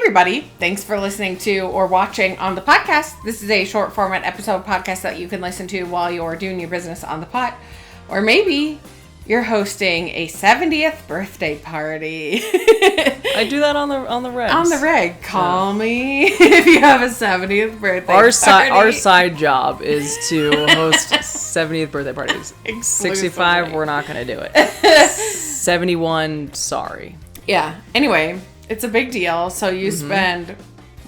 everybody. Thanks for listening to or watching on the podcast. This is a short format episode podcast that you can listen to while you're doing your business on the pot. Or maybe you're hosting a 70th birthday party. I do that on the reg. On the reg. Call me if you have a 70th birthday party. Our side job is to host 70th birthday parties. 65, we're not going to do it. 71, sorry. Yeah. Anyway, it's a big deal. So you spend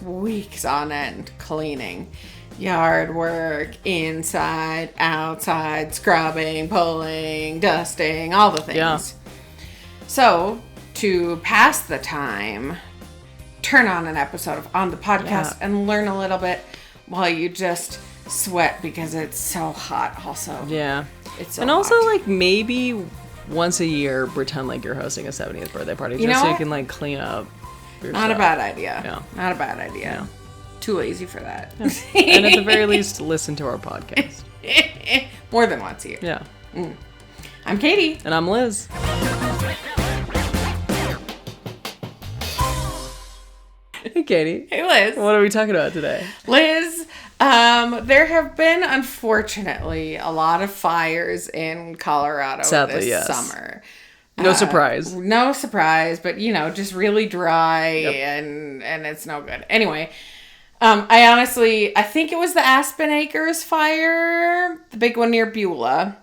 weeks on end cleaning. Yard work, inside, outside, scrubbing, pulling, dusting, all the things. Yeah. So, to pass the time, turn on an episode of On the Podcast and learn a little bit while you just sweat because it's so hot also. Yeah. It's so and also, hot. like, maybe once a year, pretend like you're hosting a 70th birthday party just so you can, like, clean up your Not stuff. a bad idea. Yeah. Not a bad idea. Yeah. Too lazy for that. Yeah. And at the very least, listen to our podcast. More than once a year. Yeah. I'm Katie. And I'm Liz. Hey, Katie. Hey, Liz. What are we talking about today? Liz, there have been, unfortunately, a lot of fires in Colorado this summer. No surprise. No surprise, but, just really dry and it's no good. Anyway, I think it was the Aspen Acres fire, the big one near Beulah,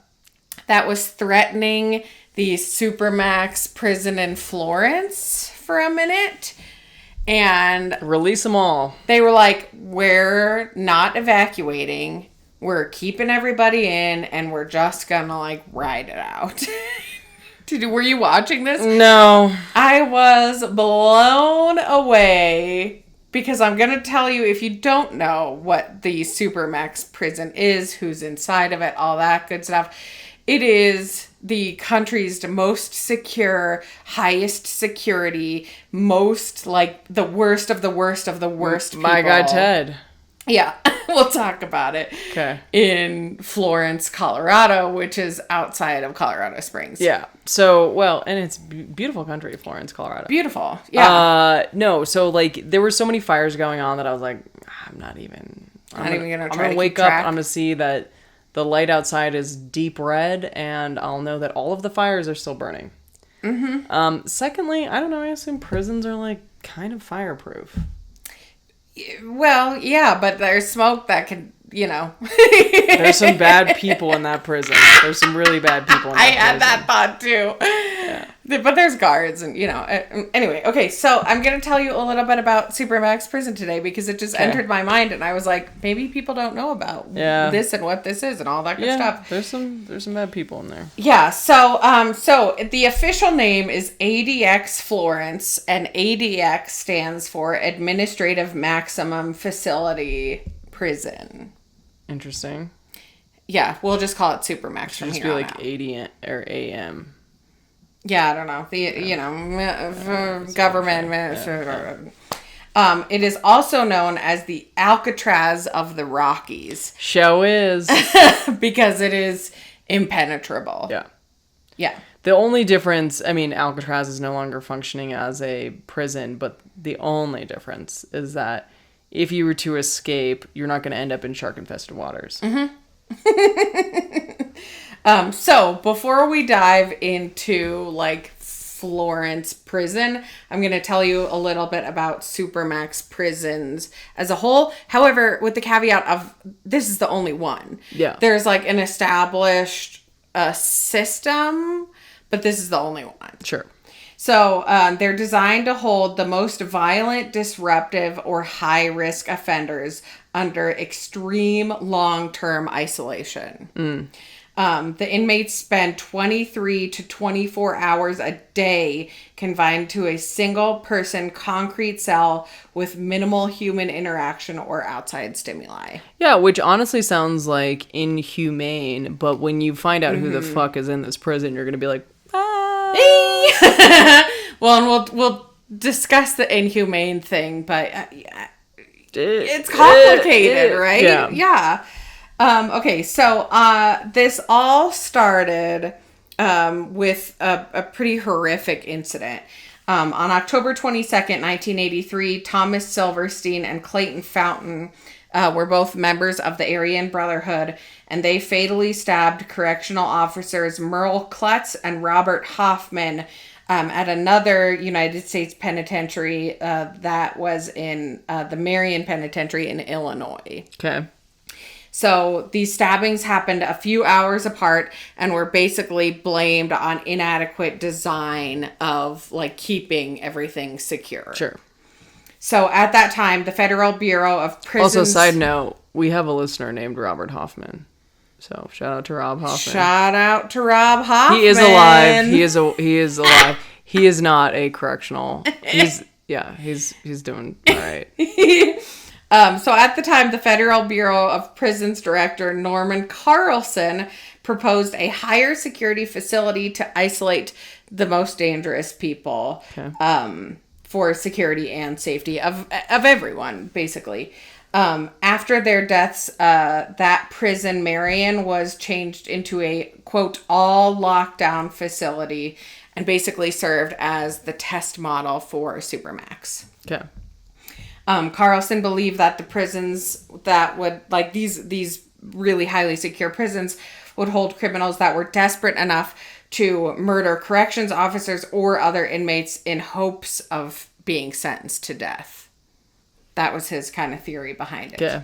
that was threatening the Supermax prison in Florence for a minute. And release them all. They were like, we're not evacuating. We're keeping everybody in and we're just gonna like ride it out. Were you watching this? No. I was blown away because I'm going to tell you, if you don't know what the Supermax prison is, who's inside of it, all that good stuff, it is the country's most secure, highest security, most like the worst of the worst of the worst people. My guy Ted. Yeah, we'll talk about it. Okay. In Florence, Colorado, which is outside of Colorado Springs. Yeah. So, well, and it's beautiful country, Florence, Colorado. Beautiful. Yeah. No, so like there were so many fires going on that I was like, I'm not even going to wake up. I'm going to see that the light outside is deep red and I'll know that all of the fires are still burning. Mm-hmm. Secondly, I don't know, I assume prisons are like kind of fireproof. Well, yeah, but there's smoke that could, There's some bad people in that prison. There's some really bad people in that prison. I had that thought too. Yeah. But there's guards and, Anyway, okay, so I'm going to tell you a little bit about Supermax prison today because it just entered my mind and I was like, maybe people don't know about this and what this is and all that good stuff. There's some bad people in there. Yeah, so the official name is ADX Florence and ADX stands for Administrative Maximum Facility Prison. Interesting. Yeah, we'll just call it Supermax from here on out. Just be like 80 or AM. Yeah, I don't know. Government. It is also known as the Alcatraz of the Rockies. Show is. Because it is impenetrable. Yeah. Yeah. The only difference, Alcatraz is no longer functioning as a prison, but the only difference is that if you were to escape, you're not going to end up in shark-infested waters. Mm-hmm. So before we dive into like Florence prison, I'm going to tell you a little bit about Supermax prisons as a whole. However, with the caveat of this is the only one. Yeah. There's like an established system, but this is the only one. Sure. So they're designed to hold the most violent, disruptive, or high-risk offenders under extreme long-term isolation. The inmates spend 23 to 24 hours a day confined to a single-person concrete cell with minimal human interaction or outside stimuli. Yeah, which honestly sounds like inhumane, but when you find out who the fuck is in this prison, you're going to be like, Well, and we'll discuss the inhumane thing, but it's complicated, right? Yeah. Okay, so this all started with a pretty horrific incident. On October 22nd, 1983, Thomas Silverstein and Clayton Fountain were both members of the Aryan Brotherhood, and they fatally stabbed correctional officers Merle Klutz and Robert Hoffman at another United States penitentiary that was in the Marion Penitentiary in Illinois. Okay. So these stabbings happened a few hours apart and were basically blamed on inadequate design of like keeping everything secure. Sure. So at that time, the Federal Bureau of Prisons... Also, side note, we have a listener named Robert Hoffman. So shout out to Rob Hoffman. Shout out to Rob Hoffman. He is alive. He is alive. He is not a correctional. He's doing all right. So at the time, the Federal Bureau of Prisons Director Norman Carlson proposed a higher security facility to isolate the most dangerous people for security and safety of everyone, basically. After their deaths, that prison, Marion, was changed into a, quote, all lockdown facility and basically served as the test model for Supermax. Okay. Carlson believed that the prisons that would, like these really highly secure prisons, would hold criminals that were desperate enough to murder corrections officers or other inmates in hopes of being sentenced to death. That was his kind of theory behind it. Yeah.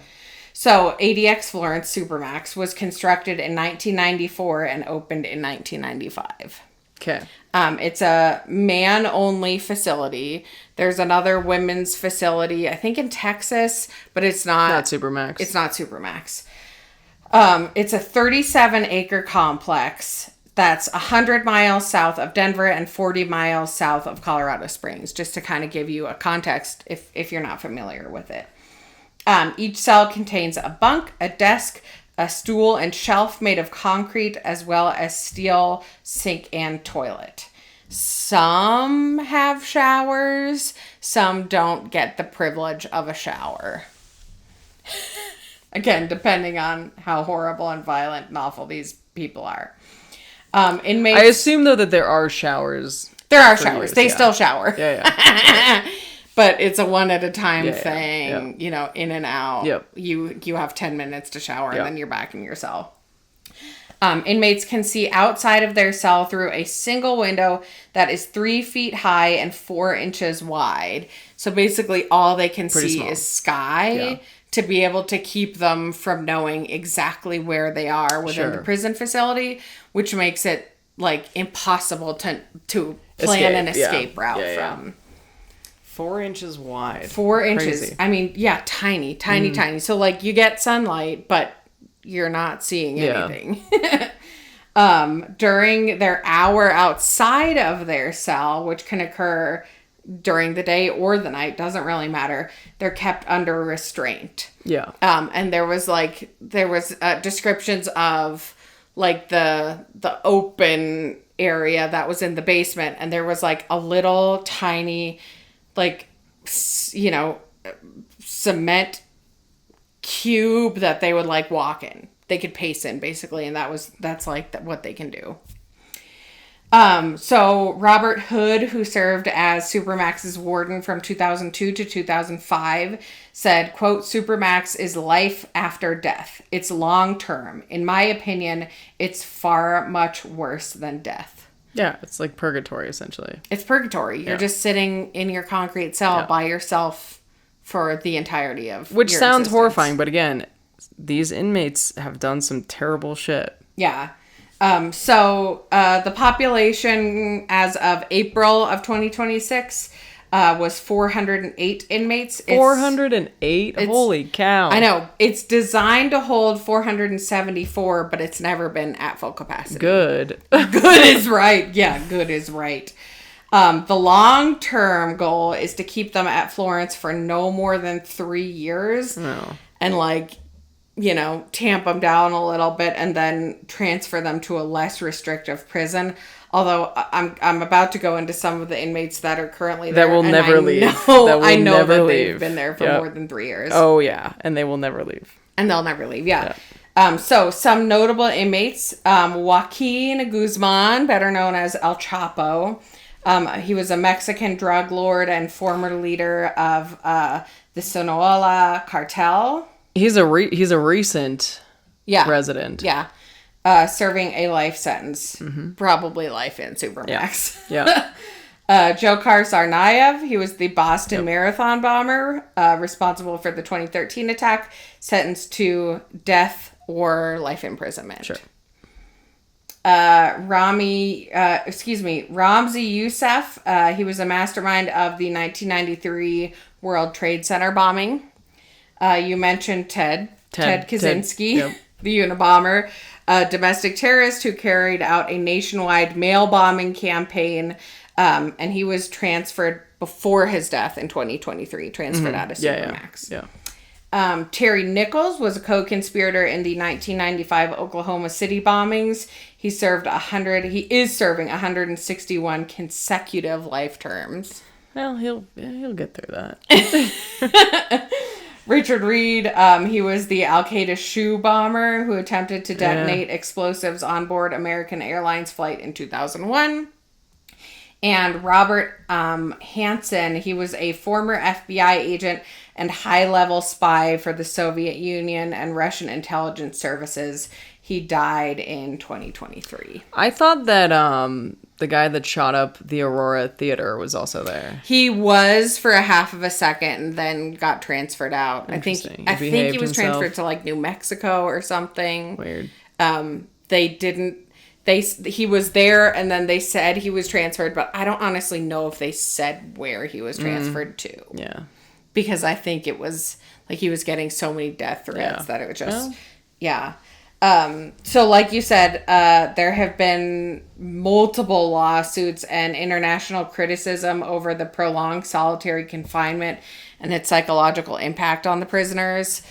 So ADX Florence Supermax was constructed in 1994 and opened in 1995. Okay. It's a man-only facility. There's another women's facility, I think in Texas, but it's not... Not Supermax. It's not Supermax. It's a 37-acre complex that's 100 miles south of Denver and 40 miles south of Colorado Springs, just to kind of give you a context if you're not familiar with it. Each cell contains a bunk, a desk, a stool and shelf made of concrete, as well as steel sink and toilet. Some have showers. Some don't get the privilege of a shower. Again, depending on how horrible and violent and awful these people are. Inmates. I assume, though, that there are showers. There are showers. They still shower. Yeah. But it's a one at a time thing, you know, in and out. Yep. You have 10 minutes to shower and then you're back in your cell. Inmates can see outside of their cell through a single window that is 3 feet high and 4 inches wide. So basically all they can see is sky to be able to keep them from knowing exactly where they are within the prison facility, which makes it like impossible to plan an escape route from. 4 inches wide. 4 inches. I mean, tiny. So, like, you get sunlight, but you're not seeing anything. During their hour outside of their cell, which can occur during the day or the night, doesn't really matter, they're kept under restraint. Yeah. And there was descriptions of, like, the open area that was in the basement, and there was, like, a little tiny... like, you know, cement cube that they would like walk in. They could pace in basically. And that's like what they can do. So Robert Hood, who served as Supermax's warden from 2002 to 2005, said, quote, Supermax is life after death. It's long term. In my opinion, it's far much worse than death. Yeah, it's like purgatory, essentially. It's purgatory. You're just sitting in your concrete cell by yourself for the entirety of Which your sounds existence. horrifying, but again, these inmates have done some terrible shit. Yeah. So the population as of April of 2026 was 408 inmates. 408? Holy cow. I know. It's designed to hold 474, but it's never been at full capacity. Good. Good is right. Yeah, good is right. The long-term goal is to keep them at Florence for no more than 3 years. Oh. And, like, you know, tamp them down a little bit and then transfer them to a less restrictive prison. Although I'm about to go into some of the inmates that are currently there. That will never leave. I know that they've been there for more than 3 years. Oh, yeah. And they will never leave. And they'll never leave, So some notable inmates, Joaquin Guzman, better known as El Chapo, He was a Mexican drug lord and former leader of the Sinaloa cartel. He's a recent resident. Yeah. Serving a life sentence. Probably life in Supermax. Yeah. Dzhokhar Tsarnaev, he was the Boston Marathon bomber, responsible for the 2013 attack, sentenced to death or life imprisonment. Sure. Ramzi Youssef, he was a mastermind of the 1993 World Trade Center bombing. You mentioned Ted Kaczynski, the Unabomber, a domestic terrorist who carried out a nationwide mail bombing campaign. And he was transferred before his death in 2023, transferred out of Supermax. Yeah. Terry Nichols was a co-conspirator in the 1995 Oklahoma City bombings. He is serving 161 consecutive life terms. Well, he'll get through that. Richard Reed, he was the Al-Qaeda shoe bomber who attempted to detonate explosives on board American Airlines flight in 2001. And Robert Hansen, he was a former FBI agent and high-level spy for the Soviet Union and Russian intelligence services. He died in 2023. I thought that the guy that shot up the Aurora Theater was also there. He was for a half of a second and then got transferred out. I think he was transferred to like New Mexico or something. Weird. He was there, and then they said he was transferred, but I don't honestly know if they said where he was transferred to. Yeah. Because I think it was, like, he was getting so many death threats that it was just, So like you said, there have been multiple lawsuits and international criticism over the prolonged solitary confinement and its psychological impact on the prisoners.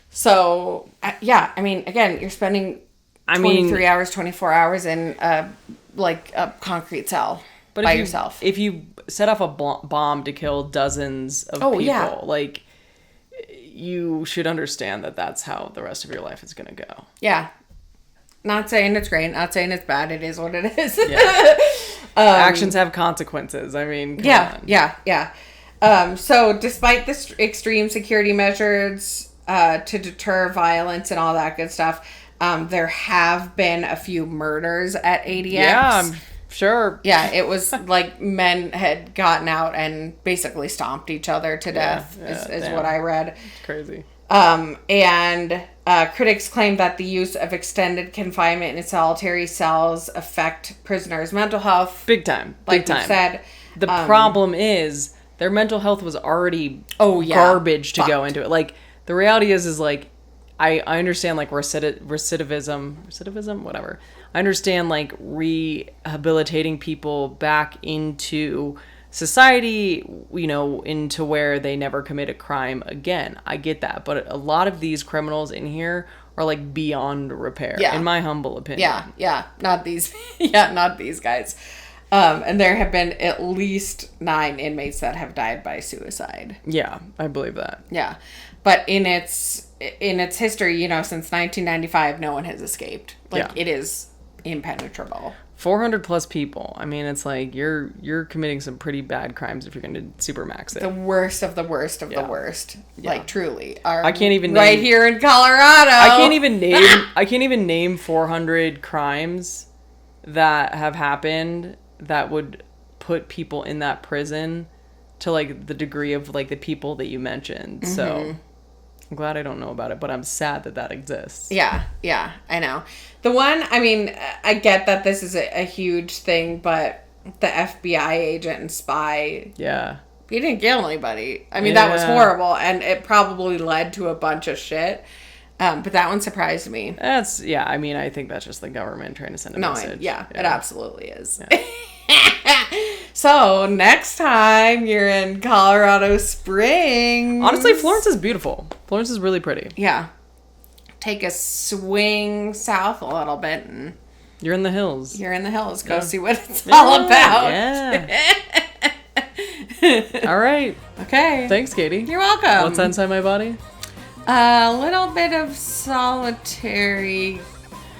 So, I mean, again, you're spending 23 hours, 24 hours in a concrete cell by yourself. If you set off a bomb to kill dozens of people, like, you should understand that that's how the rest of your life is going to go. Yeah. Not saying it's great, not saying it's bad. It is what it is. Yeah. Actions have consequences. I mean, come on. Yeah. So despite the extreme security measures to deter violence and all that good stuff, there have been a few murders at ADX. Yeah, I'm sure. Yeah, it was like men had gotten out and basically stomped each other to death, is what I read. It's crazy. And critics claim that the use of extended confinement in solitary cells affect prisoners' mental health. Big time. Like you said. The problem is their mental health was already garbage to go into it. Like, the reality is like, I understand, like, recidivism, whatever. I understand, like, rehabilitating people back into society, you know, into where they never commit a crime again. I get that. But a lot of these criminals in here are, like, beyond repair, in my humble opinion. Yeah. Not these guys. And there have been at least 9 inmates that have died by suicide. Yeah, I believe that. Yeah. But in its history, you know, since 1995, no one has escaped. Like, it is impenetrable. 400 plus people. I mean, it's like you're committing some pretty bad crimes if you're going to supermax it. The worst of the worst of the worst. Yeah. Like, truly. I can't even right name, here in Colorado. I can't even name 400 crimes that have happened that would put people in that prison to, like, the degree of, like, the people that you mentioned. Mm-hmm. So I'm glad I don't know about it, but I'm sad that exists. Yeah, I know. The one, I mean, I get that this is a huge thing, but the FBI agent and spy, he didn't kill anybody. I mean, that was horrible, and it probably led to a bunch of shit. But that one surprised me. I mean, I think that's just the government trying to send a message. It absolutely is. Yeah. So, next time you're in Colorado Springs. Honestly, Florence is beautiful. Florence is really pretty. Yeah. Take a swing south a little bit. And you're in the hills. Go see what it's all about. Yeah. All right. Okay. Thanks, Katie. You're welcome. What's inside my body? A little bit of solitude.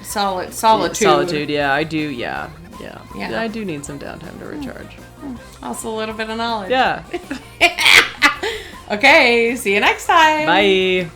Solitude, yeah, I do, yeah. Yeah. I do need some downtime to recharge. Also a little bit of knowledge. Yeah. Okay, see you next time. Bye.